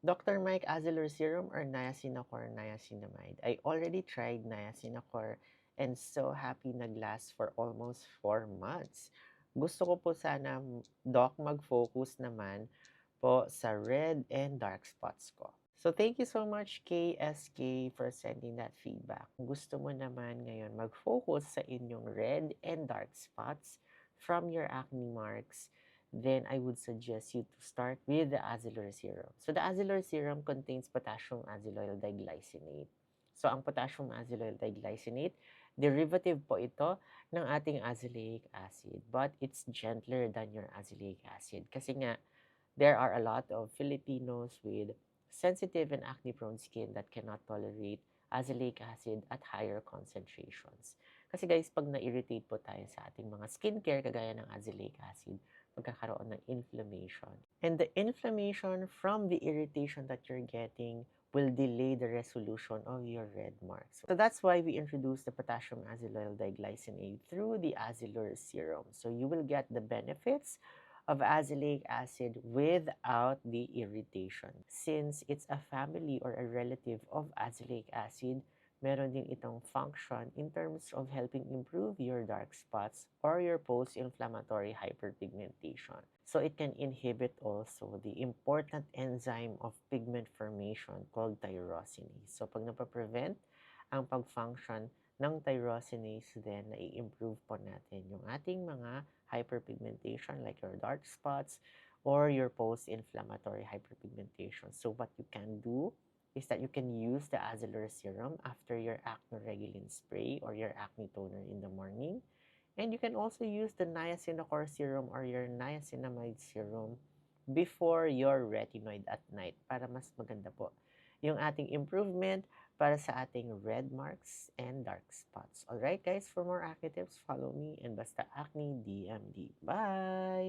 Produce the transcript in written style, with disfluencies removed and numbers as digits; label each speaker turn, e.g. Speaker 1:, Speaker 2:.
Speaker 1: Dr. Mike Azelor Serum or Niacinamide Niacinamide? I already tried Niacinamide and so happy nag-last for almost 4 months. Gusto ko po sana, Doc, mag-focus naman po sa red and dark spots ko. So thank you so much KSK for sending that feedback. Gusto mo naman ngayon mag-focus sa inyong red and dark spots from your acne marks, then I would suggest you to start with the Azelor Serum. So the Azelor Serum contains potassium azellyl diglycinate. So ang potassium azellyl diglycinate, derivative po ito ng ating azelaic acid, but it's gentler than your azelaic acid. Kasi nga, there are a lot of Filipinos with sensitive and acne-prone skin that cannot tolerate azelaic acid at higher concentrations. Kasi guys, pag na-irritate po tayo sa ating mga skincare, kagaya ng azelaic acid, magkakaroon ng inflammation. And the inflammation from the irritation that you're getting will delay the resolution of your red marks. So that's why we introduced the potassium azellyl diglycinate through the Azelur serum. So you will get the benefits of azelaic acid without the irritation. Since it's a family or a relative of azelaic acid, meron din itong function in terms of helping improve your dark spots or your post-inflammatory hyperpigmentation. So it can inhibit also the important enzyme of pigment formation called tyrosinase. So pag napaprevent ang pag-function ng tyrosinase, then nai-improve po natin yung ating mga hyperpigmentation like your dark spots or your post-inflammatory hyperpigmentation. So what you can do is that you can use the Azelur serum after your acne regulin spray or your acne toner in the morning. And you can also use the niacinamide serum or your niacinamide serum before your retinoid at night para mas maganda po yung ating improvement para sa ating red marks and dark spots. Alright guys, for more acne tips, follow me and Basta Acne DMD. Bye!